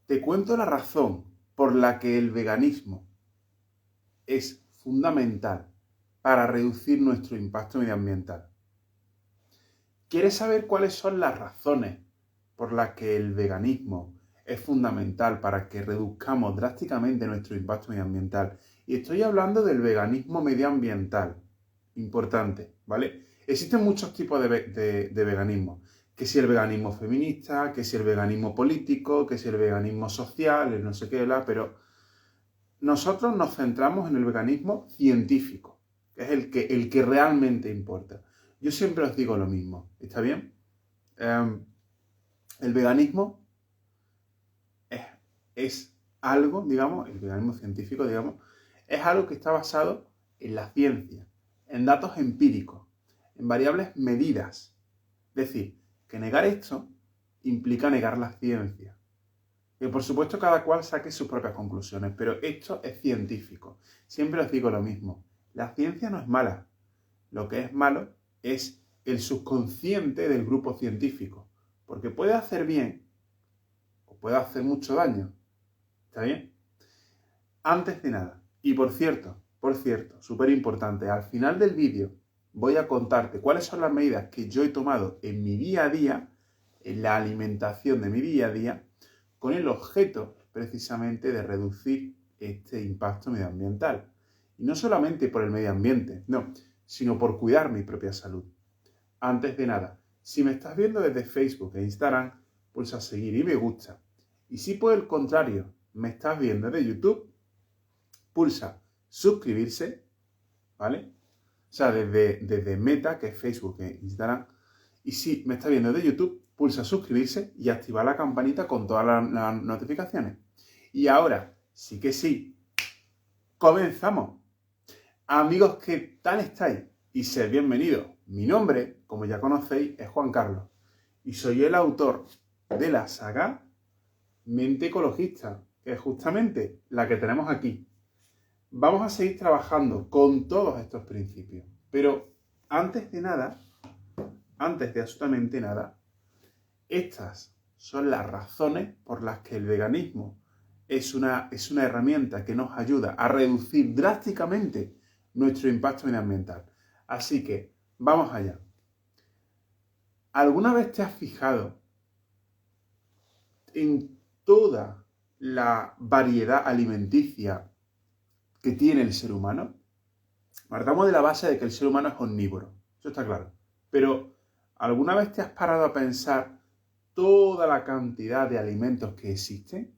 te cuento la razón por la que el veganismo es fundamental para reducir nuestro impacto medioambiental. ¿Quieres saber cuáles son las razones por las que el veganismo es fundamental para que reduzcamos drásticamente nuestro impacto medioambiental? Y estoy hablando del veganismo medioambiental. Importante, ¿vale? Existen muchos tipos de veganismo. Que si el veganismo feminista, que si el veganismo político, que si el veganismo social, el no sé qué, pero nosotros nos centramos en el veganismo científico, que es el que realmente importa. Yo siempre os digo lo mismo, ¿está bien? El veganismo es algo, digamos, el veganismo científico, digamos, es algo que está basado en la ciencia, en datos empíricos, en variables medidas. Es decir, que negar esto implica negar la ciencia. Que por supuesto cada cual saque sus propias conclusiones, pero esto es científico. Siempre os digo lo mismo, la ciencia no es mala. Lo que es malo es el subconsciente del grupo científico, porque puede hacer bien o puede hacer mucho daño. ¿Está bien? Antes de nada, y por cierto, súper importante, al final del vídeo voy a contarte cuáles son las medidas que yo he tomado en mi día a día, en la alimentación de mi día a día, con el objeto precisamente de reducir este impacto medioambiental. Y no solamente por el medio ambiente, no, sino por cuidar mi propia salud. Antes de nada, si me estás viendo desde Facebook e Instagram, pulsa seguir y me gusta. Y si por el contrario me estás viendo de YouTube, pulsa suscribirse, ¿vale? O sea, desde Meta, que es Facebook e Instagram. Y si me estás viendo de YouTube, pulsa suscribirse y activar la campanita con todas las notificaciones. Y ahora, sí que sí, comenzamos. Amigos, ¿qué tal estáis? Y sed bienvenidos. Mi nombre, como ya conocéis, es Juan Carlos. Y soy el autor de la saga Mente Ecologista, que es justamente la que tenemos aquí. Vamos a seguir trabajando con todos estos principios. Pero antes de absolutamente nada, estas son las razones por las que el veganismo es una herramienta que nos ayuda a reducir drásticamente nuestro impacto medioambiental. Así que, vamos allá. ¿Alguna vez te has fijado en toda la variedad alimenticia que tiene el ser humano? Partamos de la base de que el ser humano es omnívoro, eso está claro. Pero, ¿alguna vez te has parado a pensar toda la cantidad de alimentos que existen?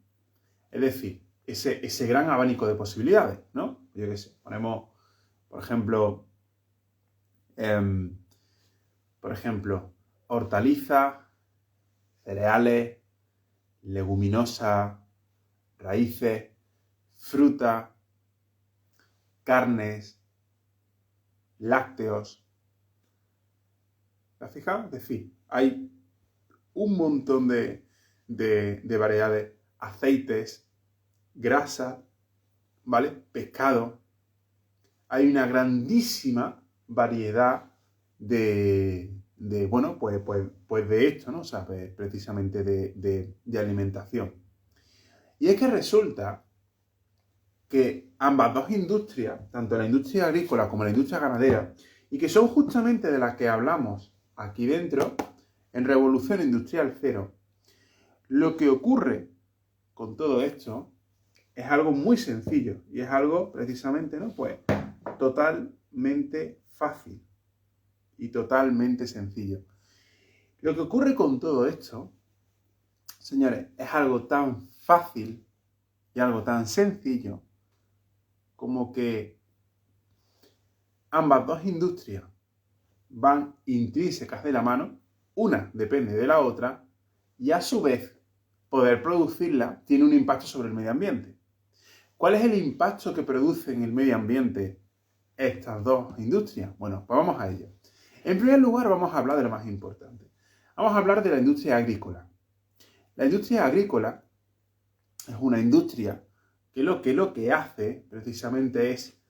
Es decir, ese gran abanico de posibilidades, ¿no? Yo qué sé, ponemos, por ejemplo, hortalizas, cereales, leguminosas, raíces, fruta, carnes, lácteos. ¿Te has fijado? Es decir, hay un montón de variedades, aceites, grasas, ¿vale? Pescado. Hay una grandísima variedad de esto, ¿no? O sea, precisamente de alimentación. Y es que resulta que ambas dos industrias, tanto la industria agrícola como la industria ganadera, y que son justamente de las que hablamos aquí dentro, en Revolución Industrial Cero, lo que ocurre con todo esto es algo muy sencillo y es algo precisamente, ¿no? Pues totalmente fácil y totalmente sencillo. Lo que ocurre con todo esto, señores, es algo tan fácil y algo tan sencillo como que ambas dos industrias van intrínsecas de la mano, una depende de la otra, y a su vez poder producirla tiene un impacto sobre el medio ambiente. ¿Cuál es el impacto que produce en el medio ambiente estas dos industrias? Bueno, pues vamos a ello. En primer lugar, vamos a hablar de lo más importante. Vamos a hablar de la industria agrícola. La industria agrícola es una industria que lo que hace precisamente es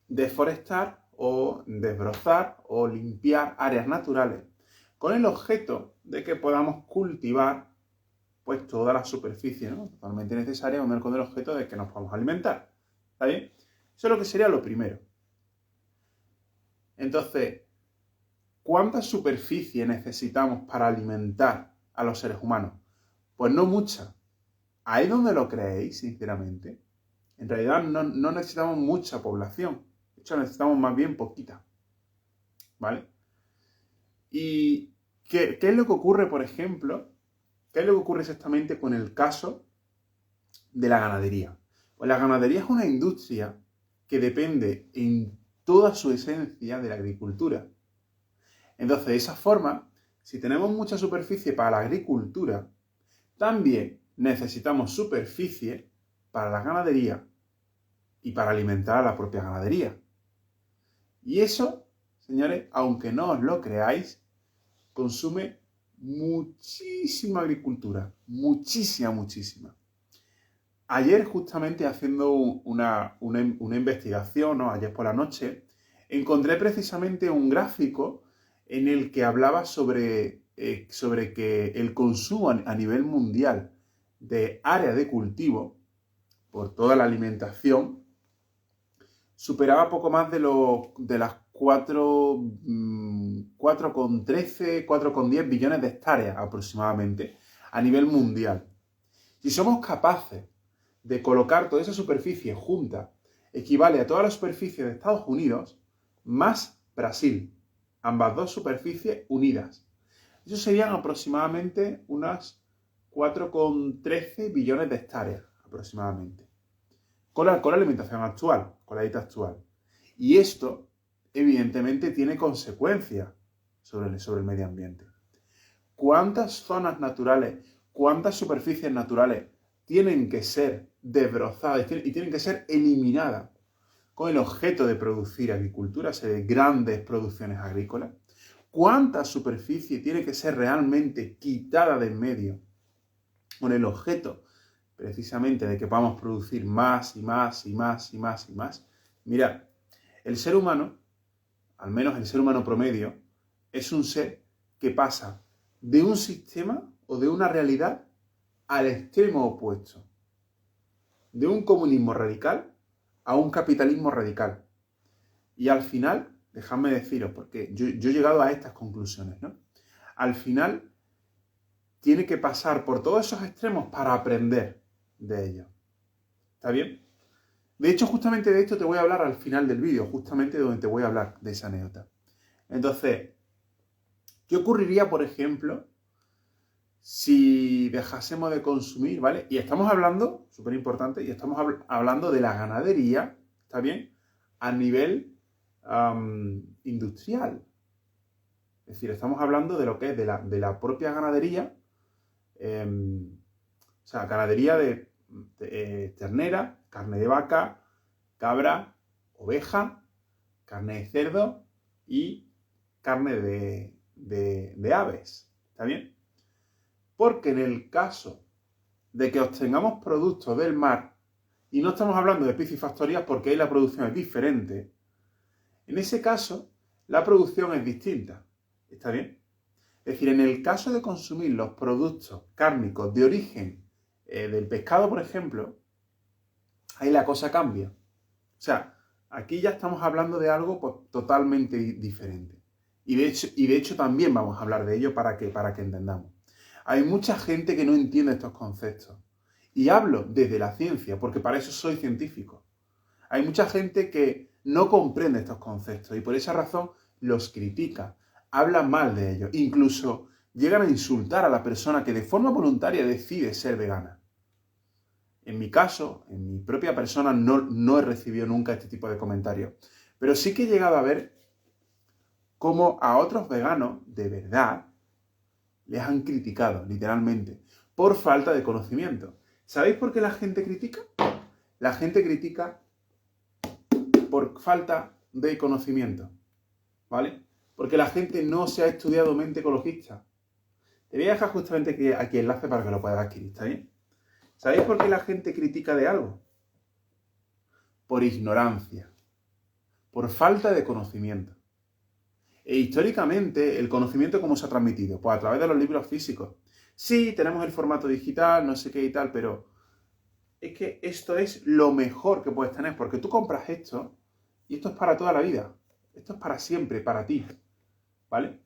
deforestar o desbrozar o limpiar áreas naturales con el objeto de que podamos cultivar pues toda la superficie, ¿no?, totalmente necesaria con el objeto de que nos podamos alimentar. ¿Está bien? Eso es lo que sería lo primero. Entonces, ¿cuánta superficie necesitamos para alimentar a los seres humanos? Pues no mucha. Ahí donde lo creéis, sinceramente, en realidad no necesitamos mucha población. De hecho, necesitamos más bien poquita. ¿Vale? ¿Y qué es lo que ocurre, por ejemplo? ¿Qué es lo que ocurre exactamente con el caso de la ganadería? Pues la ganadería es una industria que depende en toda su esencia de la agricultura. Entonces, de esa forma, si tenemos mucha superficie para la agricultura, también necesitamos superficie para la ganadería y para alimentar a la propia ganadería. Y eso, señores, aunque no os lo creáis, consume muchísima agricultura. Muchísima. Ayer, justamente haciendo una investigación, ¿no?, ayer por la noche, encontré precisamente un gráfico en el que hablaba sobre que el consumo a nivel mundial de área de cultivo por toda la alimentación superaba poco más de las 4,13, 4,10 billones de hectáreas aproximadamente a nivel mundial. Si somos capaces de colocar toda esa superficie junta, equivale a toda la superficie de Estados Unidos más Brasil. Ambas dos superficies unidas. Eso serían aproximadamente unas 4,13 billones de hectáreas, aproximadamente. Con la alimentación actual, con la dieta actual. Y esto, evidentemente, tiene consecuencias sobre el medio ambiente. ¿Cuántas zonas naturales, cuántas superficies naturales tienen que ser desbrozadas y tienen que ser eliminadas con el objeto de producir agricultura, de grandes producciones agrícolas? ¿Cuánta superficie tiene que ser realmente quitada de en medio con el objeto precisamente de que podamos producir más y más? Mirad, el ser humano, al menos el ser humano promedio, es un ser que pasa de un sistema o de una realidad al extremo opuesto. De un comunismo radical a un capitalismo radical. Y al final, dejadme deciros, porque yo he llegado a estas conclusiones, ¿no? Al final, tiene que pasar por todos esos extremos para aprender de ellos. ¿Está bien? De hecho, justamente de esto te voy a hablar al final del vídeo, justamente donde te voy a hablar de esa anécdota. Entonces, ¿qué ocurriría, por ejemplo, si dejásemos de consumir, ¿vale? Y estamos hablando, súper importante, y estamos hablando de la ganadería, ¿está bien?, a nivel industrial. Es decir, estamos hablando de lo que es de la propia ganadería, o sea, ganadería de ternera, carne de vaca, cabra, oveja, carne de cerdo y carne de aves, ¿está bien? Porque en el caso de que obtengamos productos del mar, y no estamos hablando de piscifactorías porque ahí la producción es diferente, en ese caso la producción es distinta, ¿está bien? Es decir, en el caso de consumir los productos cárnicos de origen del pescado, por ejemplo, ahí la cosa cambia. O sea, aquí ya estamos hablando de algo pues, totalmente diferente. Y de hecho también vamos a hablar de ello para que entendamos. Hay mucha gente que no entiende estos conceptos. Y hablo desde la ciencia, porque para eso soy científico. Hay mucha gente que no comprende estos conceptos y por esa razón los critica, habla mal de ellos, incluso llegan a insultar a la persona que de forma voluntaria decide ser vegana. En mi caso, en mi propia persona, no he recibido nunca este tipo de comentarios. Pero sí que he llegado a ver cómo a otros veganos, de verdad, les han criticado, literalmente, por falta de conocimiento. ¿Sabéis por qué la gente critica? La gente critica por falta de conocimiento, ¿vale? Porque la gente no se ha estudiado mente ecologista. Te voy a dejar justamente aquí el enlace para que lo puedas adquirir, ¿está bien? ¿Sabéis por qué la gente critica de algo? Por ignorancia, por falta de conocimiento. E históricamente, ¿el conocimiento cómo se ha transmitido? Pues a través de los libros físicos. Sí, tenemos el formato digital, no sé qué y tal, pero es que esto es lo mejor que puedes tener, porque tú compras esto y esto es para toda la vida. Esto es para siempre, para ti, ¿vale?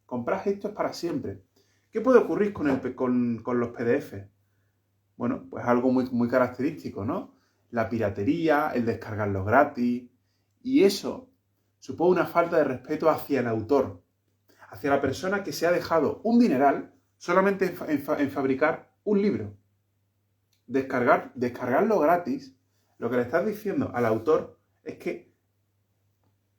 Compras esto es para siempre. ¿Qué puede ocurrir con los PDF? Bueno, pues algo muy característico, ¿no? La piratería, el descargarlo gratis, y eso supone una falta de respeto hacia el autor, hacia la persona que se ha dejado un dineral solamente en fabricar un libro. Descargarlo gratis, lo que le estás diciendo al autor es que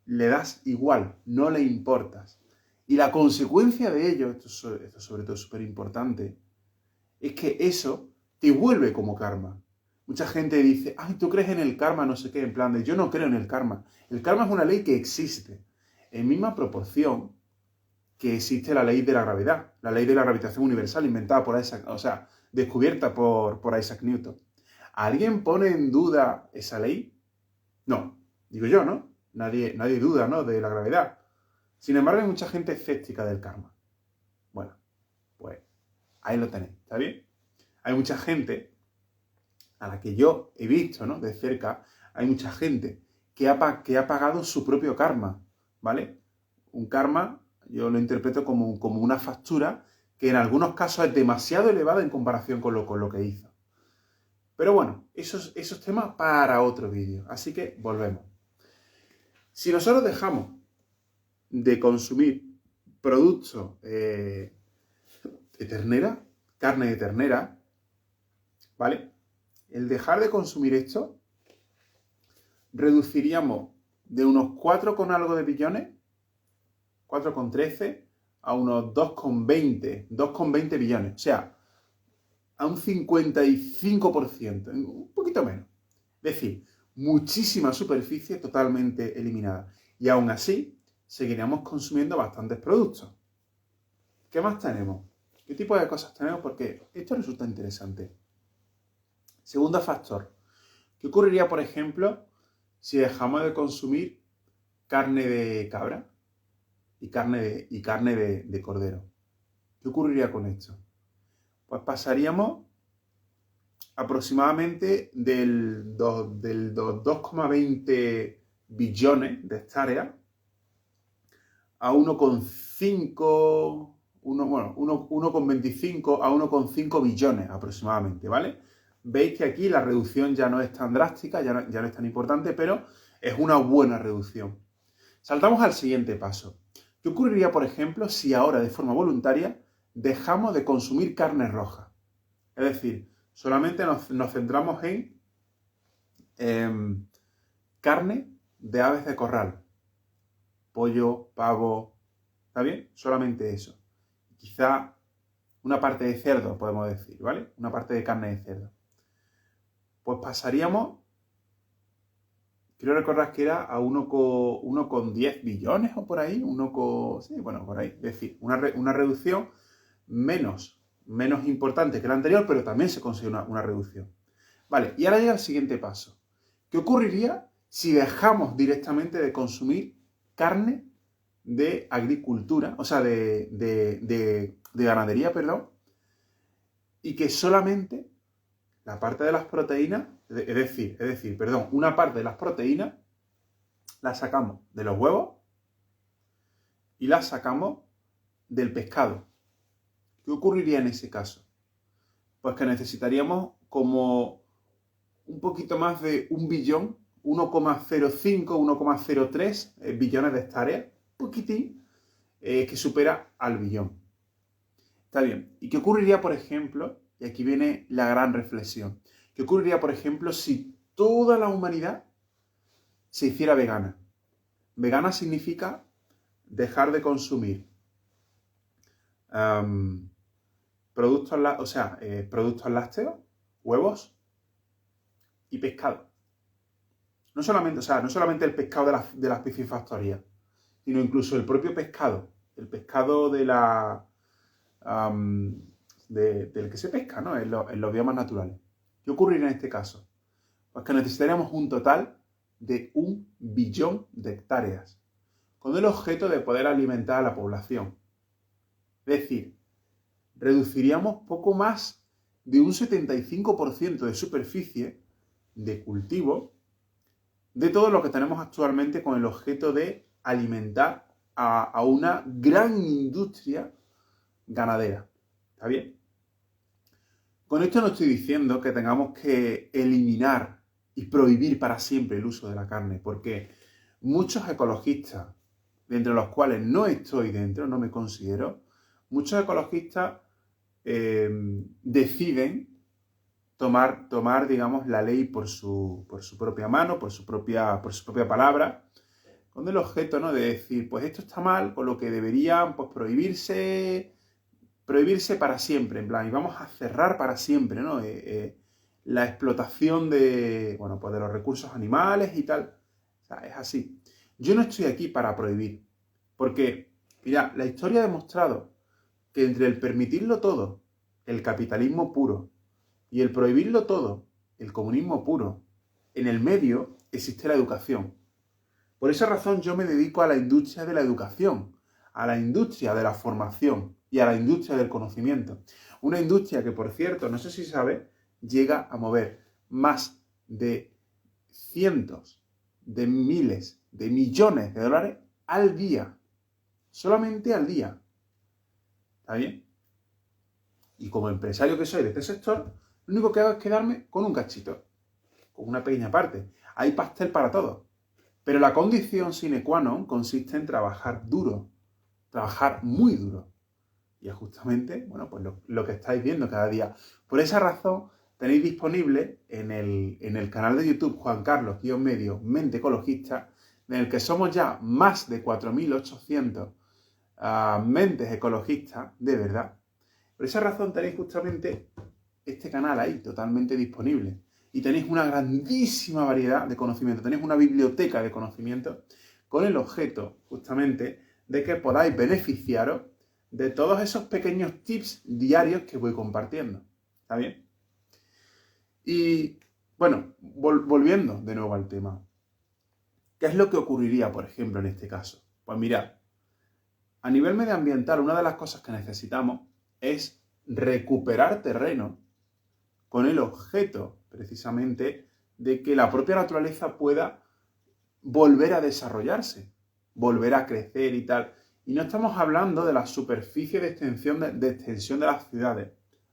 le das igual, no le importas. Y la consecuencia de ello, esto sobre todo es súper importante, es que eso te vuelve como karma. Mucha gente dice, ay, ¿tú crees en el karma? No sé qué, en plan de, yo no creo en el karma. El karma es una ley que existe en misma proporción que existe la ley de la gravedad, la ley de la gravitación universal inventada por Isaac, o sea, descubierta por Isaac Newton. ¿Alguien pone en duda esa ley? No, digo yo, ¿no? Nadie duda, ¿no?, de la gravedad. Sin embargo, hay mucha gente escéptica del karma. Bueno, pues ahí lo tenéis, ¿está bien? Hay mucha gente a la que yo he visto, ¿no?, de cerca, hay mucha gente que ha pagado su propio karma, ¿vale? Un karma, yo lo interpreto como una factura que en algunos casos es demasiado elevada en comparación con lo que hizo. Pero bueno, esos temas para otro vídeo. Así que volvemos. Si nosotros dejamos de consumir productos de ternera, carne de ternera, ¿vale? El dejar de consumir esto, reduciríamos de unos 4 con algo de billones, 4,13, a unos 2,20 billones. O sea, a un 55%, un poquito menos. Es decir, muchísima superficie totalmente eliminada. Y aún así, seguiríamos consumiendo bastantes productos. ¿Qué más tenemos? ¿Qué tipo de cosas tenemos? Porque esto resulta interesante. Segundo factor. ¿Qué ocurriría, por ejemplo, si dejamos de consumir carne de cabra y carne de cordero? ¿Qué ocurriría con esto? Pues pasaríamos aproximadamente del 2,20 billones de hectáreas a 1,5, 1,25 a 1,5 billones aproximadamente, ¿vale? Veis que aquí la reducción ya no es tan drástica, ya no es tan importante, pero es una buena reducción. Saltamos al siguiente paso. ¿Qué ocurriría, por ejemplo, si ahora de forma voluntaria dejamos de consumir carne roja? Es decir, solamente nos centramos en carne de aves de corral. Pollo, pavo, ¿está bien? Solamente eso. Quizá una parte de cerdo, podemos decir, ¿vale? Una parte de carne de cerdo. Pues pasaríamos, quiero recordar que era a 1,10 billones o por ahí, sí, bueno, por ahí. Es decir, una reducción menos importante que la anterior, pero también se consigue una reducción. Vale, y ahora llega el siguiente paso. ¿Qué ocurriría si dejamos directamente de consumir carne de agricultura, o sea, de ganadería, perdón, y que solamente la parte de las proteínas, es decir, una parte de las proteínas la sacamos de los huevos y la sacamos del pescado? ¿Qué ocurriría en ese caso? Pues que necesitaríamos como un poquito más de 1 billón, 1,05, 1,03 billones de hectáreas, poquitín, que supera al billón. Está bien. ¿Y qué ocurriría, por ejemplo, y aquí viene la gran reflexión, qué ocurriría, por ejemplo, si toda la humanidad se hiciera vegana? Vegana significa dejar de consumir productos lácteos, huevos y pescado. No solamente el pescado de las piscifactorías, sino incluso el propio pescado, el pescado del que se pesca, ¿no?, en los biomas naturales. ¿Qué ocurriría en este caso? Pues que necesitaríamos un total de 1 billón de hectáreas, con el objeto de poder alimentar a la población. Es decir, reduciríamos poco más de un 75% de superficie de cultivo de todo lo que tenemos actualmente con el objeto de alimentar a una gran industria ganadera. ¿Está bien? Con esto no estoy diciendo que tengamos que eliminar y prohibir para siempre el uso de la carne, porque muchos ecologistas, de entre los cuales no estoy dentro, no me considero, muchos ecologistas deciden tomar, digamos, la ley por su propia mano, por su propia palabra, con el objeto, ¿no?, de decir, pues esto está mal, con lo que deberían, pues, prohibirse para siempre, en plan, y vamos a cerrar para siempre, ¿no?, la explotación de, bueno, pues de los recursos animales y tal. O sea, es así. Yo no estoy aquí para prohibir, porque, mira, la historia ha demostrado que entre el permitirlo todo, el capitalismo puro, y el prohibirlo todo, el comunismo puro, en el medio existe la educación. Por esa razón yo me dedico a la industria de la educación, a la industria de la formación y a la industria del conocimiento. Una industria que, por cierto, no sé si sabe, llega a mover más de cientos de miles de millones de dólares al día. Solamente al día. ¿Está bien? Y como empresario que soy de este sector, lo único que hago es quedarme con un cachito, con una pequeña parte. Hay pastel para todos. Pero la condición sine qua non consiste en trabajar duro, trabajar muy duro. Y es justamente, bueno, pues lo que estáis viendo cada día. Por esa razón, tenéis disponible en el canal de YouTube Juan Carlos-Medio Mente Ecologista, en el que somos ya más de 4.800 mentes ecologistas, de verdad. Por esa razón tenéis justamente este canal ahí, totalmente disponible. Y tenéis una grandísima variedad de conocimiento, tenéis una biblioteca de conocimiento con el objeto, justamente, de que podáis beneficiaros de todos esos pequeños tips diarios que voy compartiendo. ¿Está bien? Y, bueno, volviendo de nuevo al tema. ¿Qué es lo que ocurriría, por ejemplo, en este caso? Pues mirad, a nivel medioambiental, una de las cosas que necesitamos es recuperar terreno con el objeto, precisamente, de que la propia naturaleza pueda volver a desarrollarse, volver a crecer y tal. Y no estamos hablando de la superficie de extensión de las ciudades.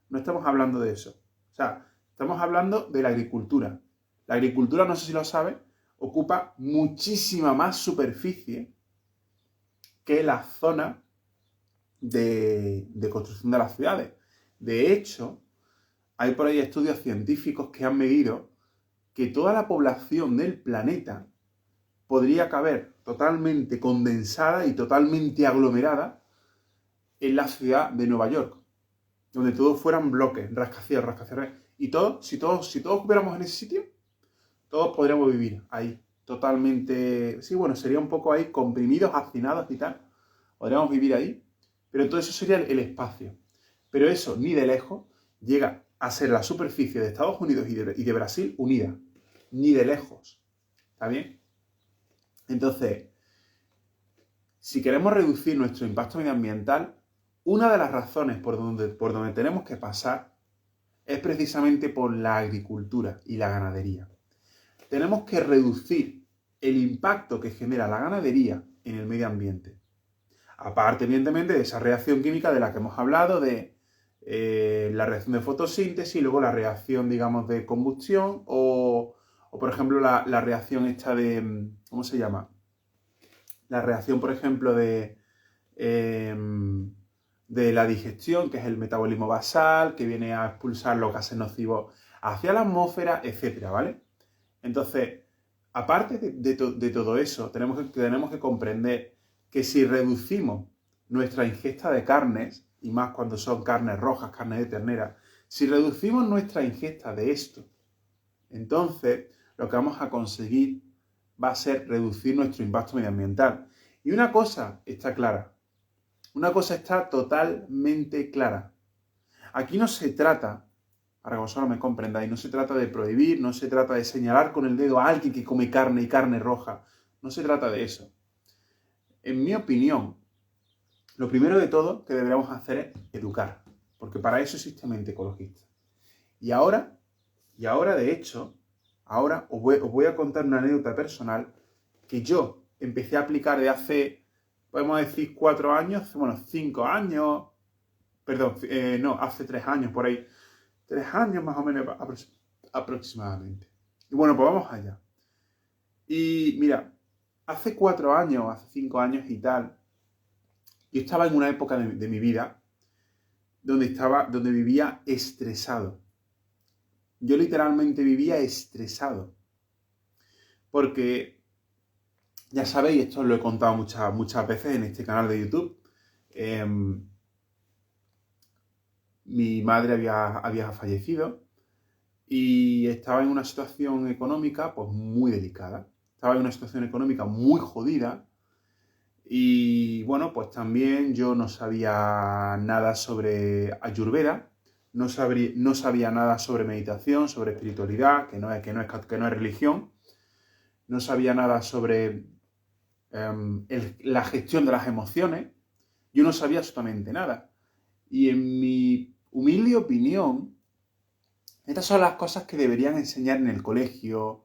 No estamos hablando de eso. O sea, estamos hablando de la agricultura. La agricultura, no sé si lo sabes, ocupa muchísima más superficie que la zona de construcción de las ciudades. De hecho, hay por ahí estudios científicos que han medido que toda la población del planeta podría caber totalmente condensada y totalmente aglomerada en la ciudad de Nueva York, donde todos fueran bloques, rascacielos. Y todos, si todos estuviéramos en ese sitio, todos podríamos vivir ahí, totalmente, sí, bueno, sería un poco ahí comprimidos, hacinados y tal, podríamos vivir ahí, pero todo eso sería el espacio. Pero eso, ni de lejos, llega a ser la superficie de Estados Unidos y de Brasil unida, ni de lejos, ¿está bien? Entonces, si queremos reducir nuestro impacto medioambiental, una de las razones por donde tenemos que pasar es precisamente por la agricultura y la ganadería. Tenemos que reducir el impacto que genera la ganadería en el medio ambiente. Aparte, evidentemente, de esa reacción química de la que hemos hablado, de la reacción de fotosíntesis y luego la reacción, digamos, de combustión o por ejemplo, la reacción esta de, ¿cómo se llama? La reacción, por ejemplo, de la digestión, que es el metabolismo basal, que viene a expulsar los gases nocivos hacia la atmósfera, etcétera, ¿vale? Entonces, aparte de todo eso, tenemos que comprender que si reducimos nuestra ingesta de carnes, y más cuando son carnes rojas, carnes de ternera, si reducimos nuestra ingesta de esto, entonces lo que vamos a conseguir va a ser reducir nuestro impacto medioambiental. Y una cosa está clara, una cosa está totalmente clara. Aquí no se trata, para que vosotros me comprendáis, no se trata de prohibir, no se trata de señalar con el dedo a alguien que come carne y carne roja. No se trata de eso. En mi opinión, lo primero de todo que deberíamos hacer es educar. porque para eso existe Mente Ecologista. Y ahora, de hecho, ahora os voy a contar una anécdota personal que yo empecé a aplicar de hace, podemos decir, 4 años, bueno, 5 años, perdón, no, hace 3 años por ahí, 3 años más o menos aproximadamente. Y bueno, pues vamos allá. Y mira, hace 4 años, hace 5 años y tal, yo estaba en una época de mi vida donde vivía estresado. Yo literalmente vivía estresado. Porque, ya sabéis, esto lo he contado muchas veces en este canal de YouTube. Mi madre había fallecido y estaba en una situación económica pues muy delicada. Estaba en una situación económica muy jodida. Y bueno, pues también yo no sabía nada sobre Ayurveda, no sabía nada sobre meditación, sobre espiritualidad, que no es religión, no sabía nada sobre la gestión de las emociones, yo no sabía absolutamente nada. Y en mi humilde opinión, estas son las cosas que deberían enseñar en el colegio,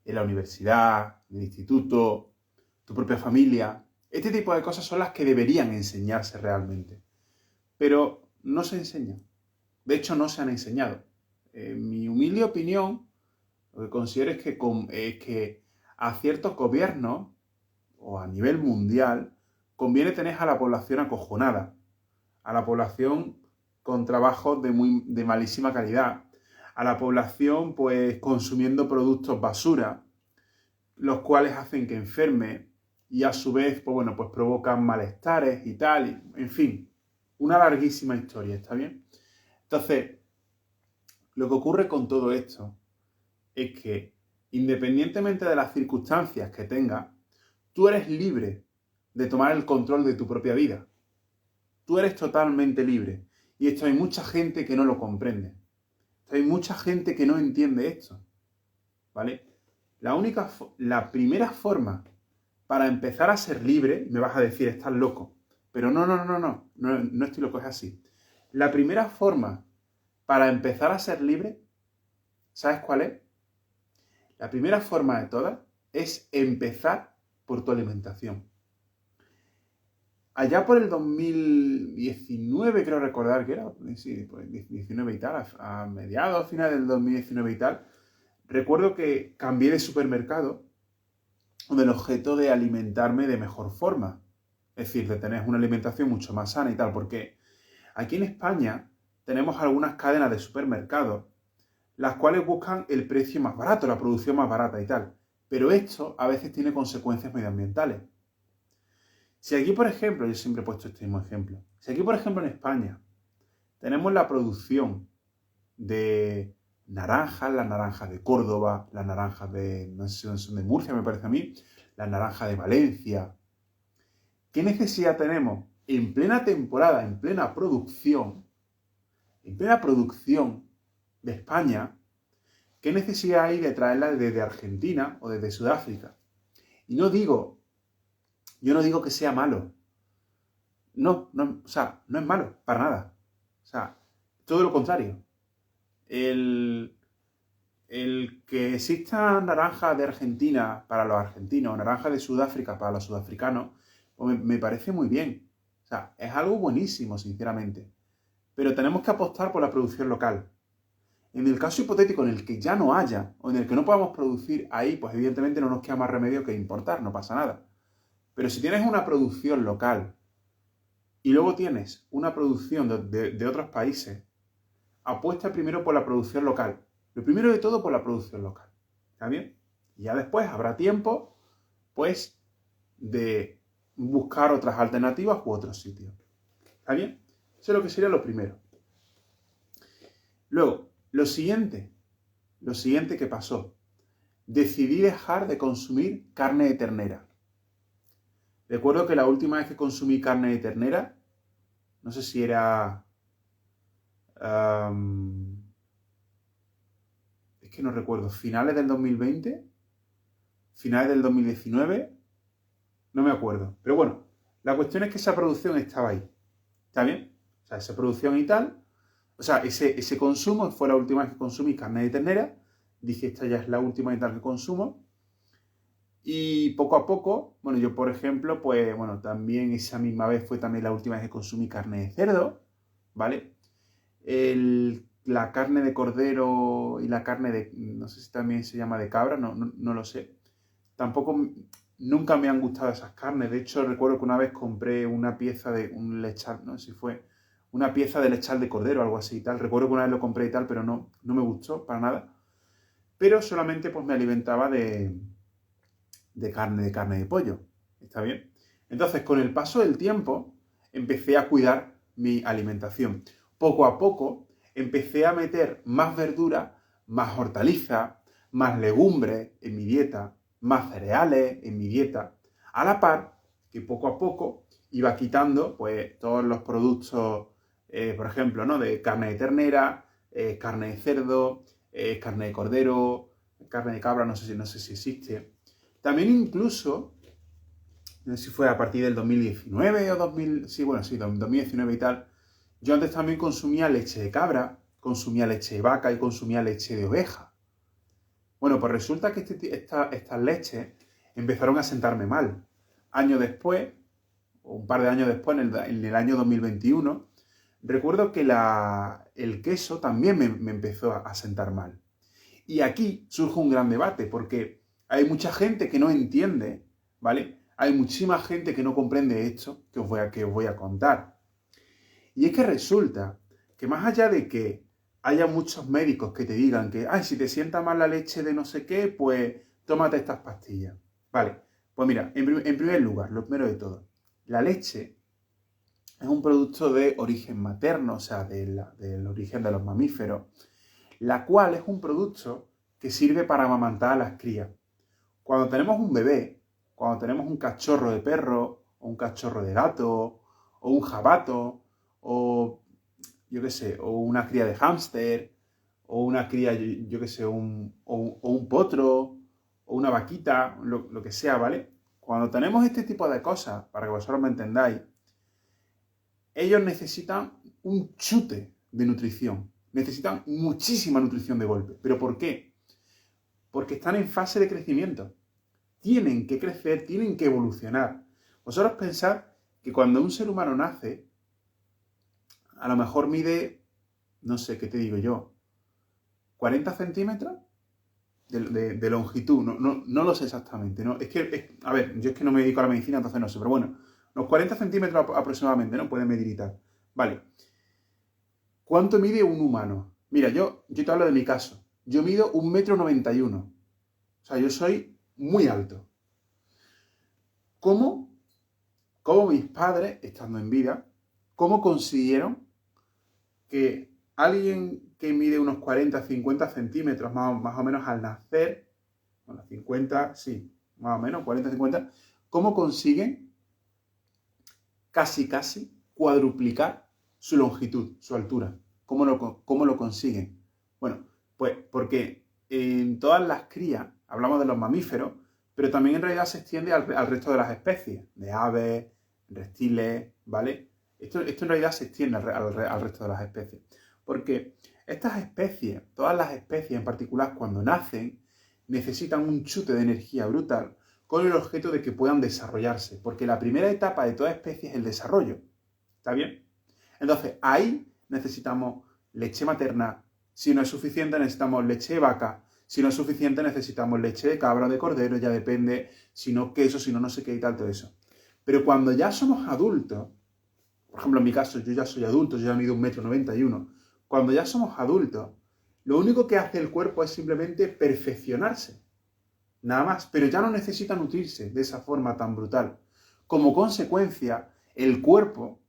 en la universidad, en el instituto, tu propia familia. Este tipo de cosas son las que deberían enseñarse realmente. Pero no se enseñan. De hecho, no se han enseñado. En mi humilde opinión, lo que considero es que a ciertos gobiernos, o a nivel mundial, conviene tener a la población acojonada. A la población con trabajos de malísima calidad. A la población, pues, consumiendo productos basura, los cuales hacen que enferme y a su vez, pues bueno, pues provocan malestares y tal, en fin, una larguísima historia, ¿está bien? Entonces, lo que ocurre con todo esto es que, independientemente de las circunstancias que tengas, tú eres libre de tomar el control de tu propia vida. Tú eres totalmente libre. Y esto hay mucha gente que no lo comprende. Hay mucha gente que no entiende esto, ¿vale? La primera forma para empezar a ser libre, me vas a decir, estás loco. Pero no estoy loco, es así. La primera forma para empezar a ser libre, ¿sabes cuál es? La primera forma de todas es empezar por tu alimentación. Allá por el 2019, creo recordar que era, sí, pues 19 y tal, a mediados, final del 2019 y tal, recuerdo que cambié de supermercado con el objeto de alimentarme de mejor forma. Es decir, de tener una alimentación mucho más sana y tal, porque aquí en España tenemos algunas cadenas de supermercados, las cuales buscan el precio más barato, la producción más barata y tal. Pero esto a veces tiene consecuencias medioambientales. Si aquí, por ejemplo, yo siempre he puesto este mismo ejemplo, si aquí, por ejemplo, en España tenemos la producción de naranjas, las naranjas de Córdoba, las naranjas de, no sé si son de Murcia, me parece a mí, las naranjas de Valencia. ¿Qué necesidad tenemos en plena temporada, en plena producción de España? ¿Qué necesidad hay de traerlas desde Argentina o desde Sudáfrica? Y yo no digo que sea malo. No, o sea, no es malo, para nada. O sea, todo lo contrario. El que existan naranjas de Argentina para los argentinos, naranjas de Sudáfrica para los sudafricanos, pues me parece muy bien. O sea, es algo buenísimo, sinceramente. Pero tenemos que apostar por la producción local. En el caso hipotético en el que ya no haya, o en el que no podamos producir ahí, pues evidentemente no nos queda más remedio que importar, no pasa nada. Pero si tienes una producción local y luego tienes una producción de otros países, apuesta primero por la producción local. Lo primero de todo por la producción local. ¿Está bien? Y ya después habrá tiempo, pues, de buscar otras alternativas u otros sitios. ¿Está bien? Eso es lo que sería lo primero. Luego, lo siguiente que pasó. Decidí dejar de consumir carne de ternera. Recuerdo que la última vez que consumí carne de ternera, no sé si era... es que no recuerdo, finales del 2020, finales del 2019, no me acuerdo. Pero bueno, la cuestión es que esa producción estaba ahí. ¿Está bien? O sea, esa producción y tal, o sea, ese consumo fue la última vez que consumí carne de ternera. Dije, esta ya es la última y tal que consumo. Y poco a poco, bueno, yo por ejemplo, pues bueno, también esa misma vez fue también la última vez que consumí carne de cerdo, ¿vale? La carne de cordero y la carne de, no sé si también se llama de cabra, no lo sé. Tampoco, nunca me han gustado esas carnes. De hecho, recuerdo que una vez compré una pieza de un lechal, no sé si fue una pieza de lechal de cordero o algo así y tal. Recuerdo que una vez lo compré y tal, pero no me gustó para nada. Pero solamente pues me alimentaba de carne de pollo. ¿Está bien? Entonces, con el paso del tiempo, empecé a cuidar mi alimentación. Poco a poco, empecé a meter más verdura, más hortaliza, más legumbres en mi dieta, más cereales en mi dieta, a la par que poco a poco iba quitando pues todos los productos, por ejemplo, ¿no? De carne de ternera, carne de cerdo, carne de cordero, carne de cabra, no sé si existe. También incluso, no sé si fue a partir del 2019 o 2000, sí, bueno, sí, 2019 y tal, yo antes también consumía leche de cabra, consumía leche de vaca y consumía leche de oveja. Bueno, pues resulta que estas leches empezaron a sentarme mal. Años después, o un par de años después, en el año 2021, recuerdo que el queso también me empezó a sentar mal. Y aquí surge un gran debate, porque hay mucha gente que no entiende, ¿vale? Hay muchísima gente que no comprende esto que os voy a contar. Y es que resulta que más allá de que haya muchos médicos que te digan que, ay, si te sienta mal la leche de no sé qué, pues tómate estas pastillas. Vale, pues mira, en primer lugar, lo primero de todo, la leche es un producto de origen materno, o sea, del origen de los mamíferos, la cual es un producto que sirve para amamantar a las crías. Cuando tenemos un bebé, cuando tenemos un cachorro de perro, o un cachorro de gato, o un jabato, o yo qué sé, o una cría de hámster, o una cría, yo qué sé, o un potro, o una vaquita, lo que sea, ¿vale? Cuando tenemos este tipo de cosas, para que vosotros me entendáis, ellos necesitan un chute de nutrición. Necesitan muchísima nutrición de golpe. ¿Pero por qué? Porque están en fase de crecimiento. Tienen que crecer, tienen que evolucionar. Vosotros pensad que cuando un ser humano nace, a lo mejor mide, no sé, ¿qué te digo yo? 40 centímetros de longitud. No lo sé exactamente, ¿no? A ver, yo es que no me dedico a la medicina, entonces no sé, pero bueno, los 40 centímetros aproximadamente, ¿no? Pueden medir y tal. Vale. ¿Cuánto mide un humano? Mira, yo te hablo de mi caso. Yo mido 1,91 m. O sea, yo soy muy alto. ¿Cómo mis padres, estando en vida, cómo consiguieron que alguien que mide unos 40, 50 centímetros más o menos al nacer, bueno, 50, sí, más o menos, 40, 50, cómo consiguen casi cuadruplicar su longitud, su altura? ¿Cómo lo consiguen? Bueno, pues porque en todas las crías, hablamos de los mamíferos, pero también en realidad se extiende al resto de las especies, de aves, reptiles, ¿vale? Esto en realidad se extiende al resto de las especies. Porque estas especies, todas las especies en particular, cuando nacen, necesitan un chute de energía brutal con el objeto de que puedan desarrollarse. Porque la primera etapa de toda especie es el desarrollo. ¿Está bien? Entonces, ahí necesitamos leche materna. Si no es suficiente, necesitamos leche de vaca. Si no es suficiente, necesitamos leche de cabra o de cordero. Ya depende, si no queso, si no no sé qué y tal, todo eso. Pero cuando ya somos adultos, por ejemplo, en mi caso, yo ya soy adulto, yo ya mido 1,91 m. Cuando ya somos adultos, lo único que hace el cuerpo es simplemente perfeccionarse. Nada más, pero ya no necesita nutrirse de esa forma tan brutal. Como consecuencia, el cuerpo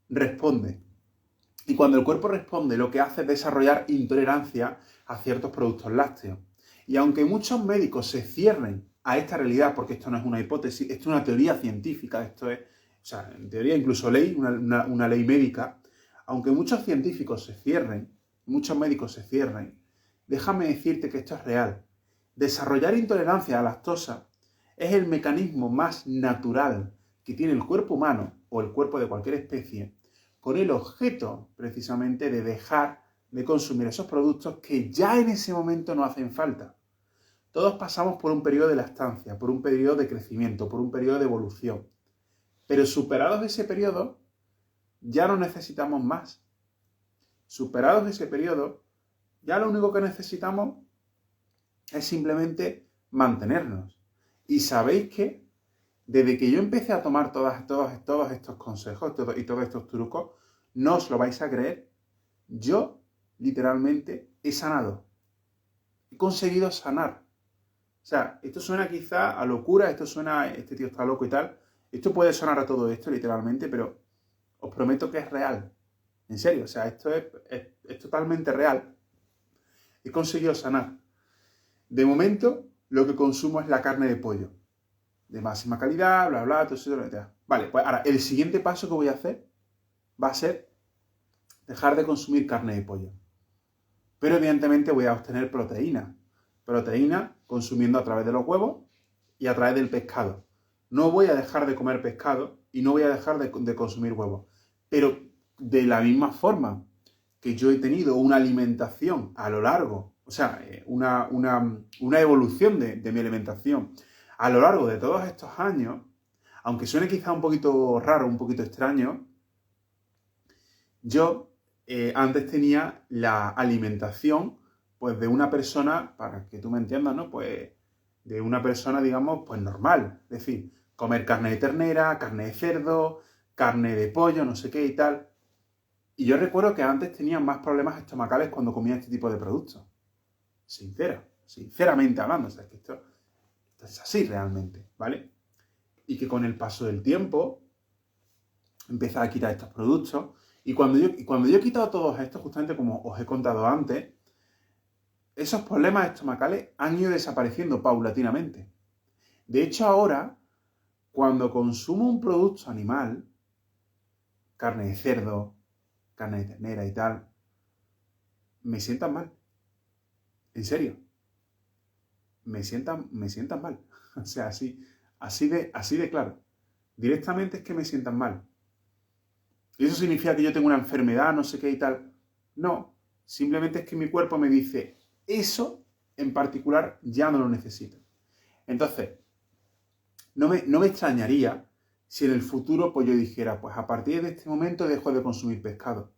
responde. Y cuando el cuerpo responde, lo que hace es desarrollar intolerancia a ciertos productos lácteos. Y aunque muchos médicos se cierren a esta realidad, porque esto no es una hipótesis, esto es una teoría científica, esto es, o sea, en teoría incluso ley, una ley médica, aunque muchos científicos se cierren, muchos médicos se cierren, déjame decirte que esto es real. Desarrollar intolerancia a la lactosa es el mecanismo más natural que tiene el cuerpo humano o el cuerpo de cualquier especie con el objeto precisamente de dejar de consumir esos productos que ya en ese momento no hacen falta. Todos pasamos por un periodo de lactancia, por un periodo de crecimiento, por un periodo de evolución. Pero superados ese periodo, ya no necesitamos más. Superados ese periodo, ya lo único que necesitamos es simplemente mantenernos. Y sabéis que desde que yo empecé a tomar todos estos consejos y todos estos trucos, no os lo vais a creer, yo literalmente he sanado. He conseguido sanar. O sea, esto suena quizá a locura, esto suena a este tío está loco y tal. Esto puede sonar a todo esto literalmente, pero os prometo que es real. En serio, o sea, esto es totalmente real. He conseguido sanar. De momento, lo que consumo es la carne de pollo. De máxima calidad, bla, bla, todo eso, etc. Vale, pues ahora, el siguiente paso que voy a hacer va a ser dejar de consumir carne de pollo. Pero evidentemente voy a obtener proteína. Proteína consumiendo a través de los huevos y a través del pescado. No voy a dejar de comer pescado y no voy a dejar de consumir huevos. Pero de la misma forma que yo he tenido una alimentación a lo largo, o sea, una evolución de mi alimentación a lo largo de todos estos años, aunque suene quizá un poquito raro, un poquito extraño, yo antes tenía la alimentación pues de una persona, para que tú me entiendas, ¿no? Pues de una persona, digamos, pues normal. Es decir, comer carne de ternera, carne de cerdo, carne de pollo, no sé qué y tal. Y yo recuerdo que antes tenía más problemas estomacales cuando comía este tipo de productos. Sinceramente hablando. O sea, que esto es así realmente, ¿vale? Y que con el paso del tiempo empecé a quitar estos productos. Y cuando yo he quitado todos estos, justamente como os he contado antes, esos problemas estomacales han ido desapareciendo paulatinamente. De hecho, ahora, cuando consumo un producto animal, carne de cerdo, carne de ternera y tal, me sientan mal. En serio. Me sientan mal. O sea, así de claro. Directamente es que me sientan mal. ¿Y eso significa que yo tengo una enfermedad, no sé qué y tal? No. Simplemente es que mi cuerpo me dice, eso en particular ya no lo necesito. Entonces, no me extrañaría si en el futuro pues yo dijera, pues a partir de este momento dejo de consumir pescado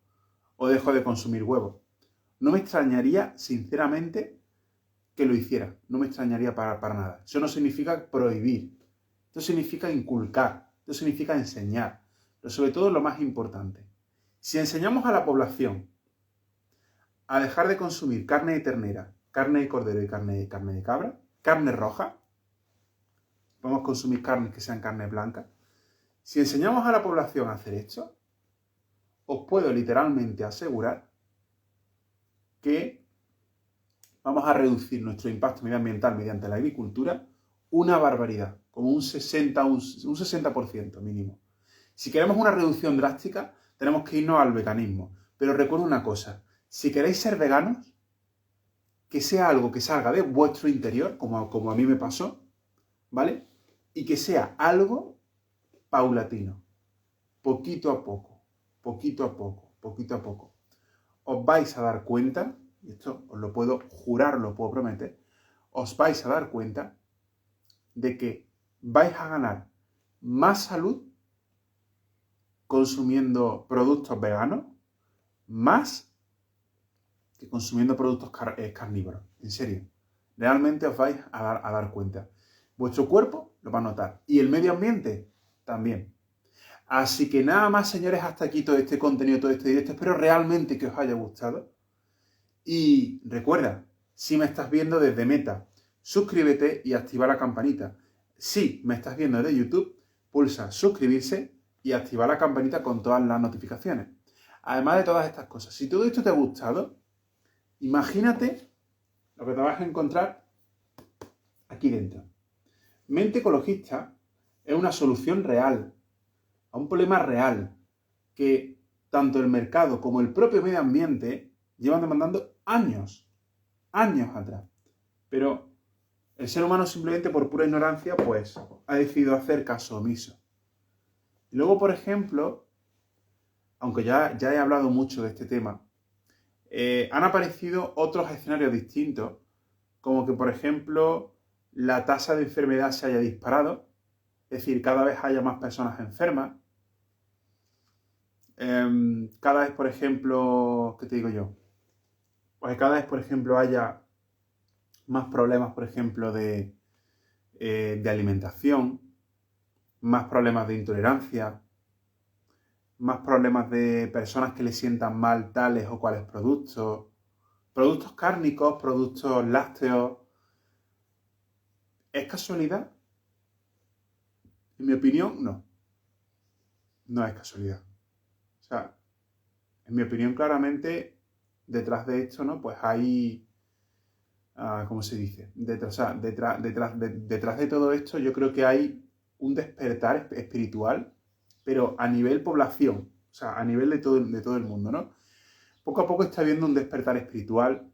o dejo de consumir huevos. No me extrañaría, sinceramente, que lo hiciera. No me extrañaría para nada. Eso no significa prohibir. Esto significa inculcar. Esto significa enseñar. Pero sobre todo lo más importante. Si enseñamos a la población a dejar de consumir carne de ternera, carne de cordero y carne de cabra, carne roja, podemos consumir carnes que sean carne blanca. Si enseñamos a la población a hacer esto, os puedo literalmente asegurar que vamos a reducir nuestro impacto medioambiental mediante la agricultura una barbaridad, como un 60% mínimo. Si queremos una reducción drástica, tenemos que irnos al veganismo. Pero recuerda una cosa, si queréis ser veganos, que sea algo que salga de vuestro interior, como a mí me pasó, ¿vale? Y que sea algo paulatino, poquito a poco, poquito a poco, poquito a poco. Os vais a dar cuenta, y esto os lo puedo jurar, os lo puedo prometer, os vais a dar cuenta de que vais a ganar más salud consumiendo productos veganos, más que consumiendo productos carnívoros. En serio. Realmente os vais a dar cuenta. Vuestro cuerpo lo va a notar. Y el medio ambiente también. Así que nada más, señores, hasta aquí todo este contenido, todo este directo. Espero realmente que os haya gustado. Y recuerda, si me estás viendo desde Meta, suscríbete y activa la campanita. Si me estás viendo desde YouTube, pulsa suscribirse y activa la campanita con todas las notificaciones. Además de todas estas cosas, si todo esto te ha gustado, imagínate lo que te vas a encontrar aquí dentro. Mente Ecologista es una solución real a un problema real que tanto el mercado como el propio medio ambiente llevan demandando años atrás. Pero el ser humano simplemente por pura ignorancia pues ha decidido hacer caso omiso. Y luego, por ejemplo, aunque ya he hablado mucho de este tema, han aparecido otros escenarios distintos, como que, por ejemplo, la tasa de enfermedad se haya disparado, es decir, cada vez haya más personas enfermas. Cada vez, por ejemplo, ¿qué te digo yo? Pues cada vez, por ejemplo, haya más problemas, por ejemplo, de alimentación, más problemas de intolerancia, más problemas de personas que le sientan mal tales o cuales productos, productos cárnicos, productos lácteos. ¿Es casualidad? En mi opinión, no. No es casualidad. O sea, en mi opinión, claramente, detrás de esto, ¿no? Pues hay, ¿cómo se dice? Detrás de todo esto, yo creo que hay un despertar espiritual, pero a nivel población, o sea, a nivel de todo el mundo, ¿no? Poco a poco está habiendo un despertar espiritual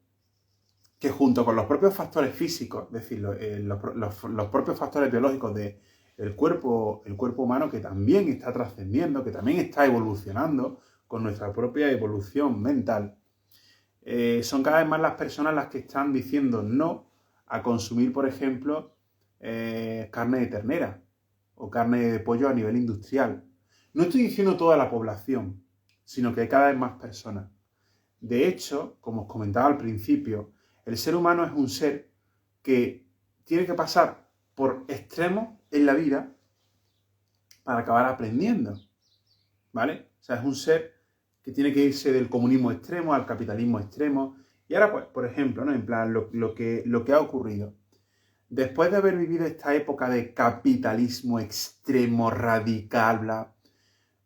que, junto con los propios factores físicos, es decir, los propios factores biológicos del cuerpo humano, que también está trascendiendo, que también está evolucionando con nuestra propia evolución mental, son cada vez más las personas las que están diciendo no a consumir, por ejemplo, carne de ternera o carne de pollo a nivel industrial. No estoy diciendo toda la población, sino que hay cada vez más personas. De hecho, como os comentaba al principio, el ser humano es un ser que tiene que pasar por extremos en la vida para acabar aprendiendo, ¿vale? O sea, es un ser que tiene que irse del comunismo extremo al capitalismo extremo. Y ahora, pues, por ejemplo, ¿no? En plan, lo que ha ocurrido. Después de haber vivido esta época de capitalismo extremo, radical, bla,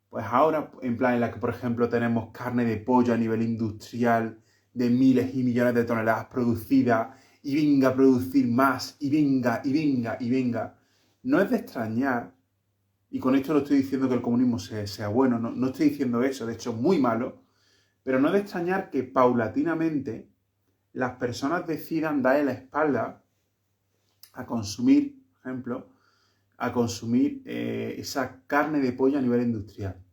pues ahora, en plan, en la que, por ejemplo, tenemos carne de pollo a nivel industrial de miles y millones de toneladas producidas, y venga a producir más, y venga, y venga, y venga. No es de extrañar, y con esto no estoy diciendo que el comunismo sea bueno, no estoy diciendo eso, de hecho es muy malo, pero no es de extrañar que paulatinamente las personas decidan darle la espalda a consumir, por ejemplo, a consumir esa carne de pollo a nivel industrial.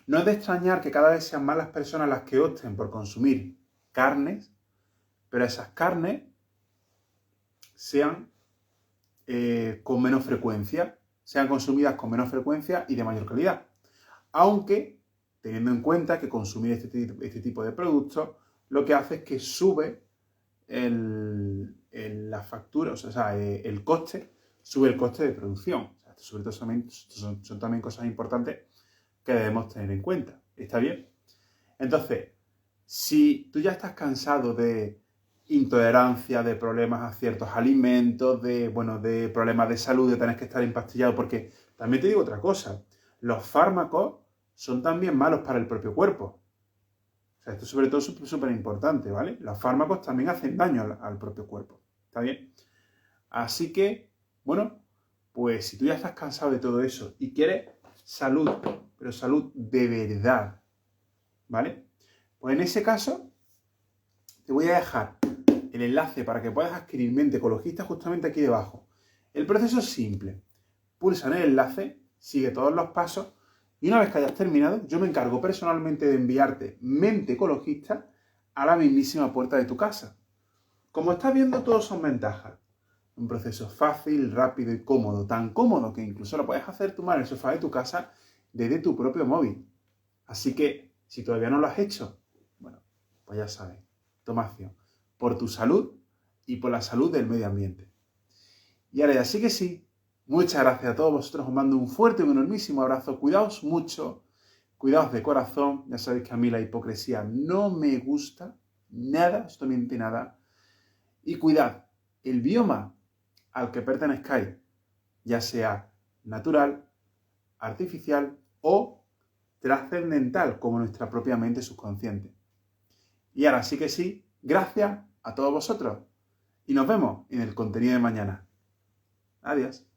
No es de extrañar que cada vez sean más las personas las que opten por consumir carnes, pero esas carnes sean con menos frecuencia, sean consumidas con menos frecuencia y de mayor calidad. Aunque, teniendo en cuenta que consumir este tipo de productos lo que hace es que sube la factura, o sea, el coste, sube el coste de producción. O sea, sobre todo son también cosas importantes que debemos tener en cuenta. ¿Está bien? Entonces, si tú ya estás cansado de intolerancia, de problemas a ciertos alimentos, de problemas de salud, de tener que estar empastillado, porque también te digo otra cosa, los fármacos son también malos para el propio cuerpo. O sea, esto sobre todo es súper importante, ¿vale? Los fármacos también hacen daño al propio cuerpo, ¿está bien? Así que, bueno, pues si tú ya estás cansado de todo eso y quieres salud, pero salud de verdad, ¿vale? Pues en ese caso, te voy a dejar el enlace para que puedas adquirir Mente Ecologista justamente aquí debajo. El proceso es simple. Pulsa en el enlace, sigue todos los pasos y una vez que hayas terminado, yo me encargo personalmente de enviarte Mente Ecologista a la mismísima puerta de tu casa. Como estás viendo, todos son ventajas. Un proceso fácil, rápido y cómodo. Tan cómodo que incluso lo puedes hacer tú en el sofá de tu casa desde tu propio móvil. Así que, si todavía no lo has hecho, bueno, pues ya sabes, toma acción. Por tu salud y por la salud del medio ambiente. Y ahora ya sí que sí, muchas gracias a todos vosotros, os mando un fuerte y un enormísimo abrazo, cuidaos mucho, cuidaos de corazón, ya sabéis que a mí la hipocresía no me gusta, nada, absolutamente nada, y cuidad el bioma al que pertenezcáis, ya sea natural, artificial o trascendental, como nuestra propia mente subconsciente. Y ahora sí que sí, gracias a todos vosotros. Y nos vemos en el contenido de mañana. Adiós.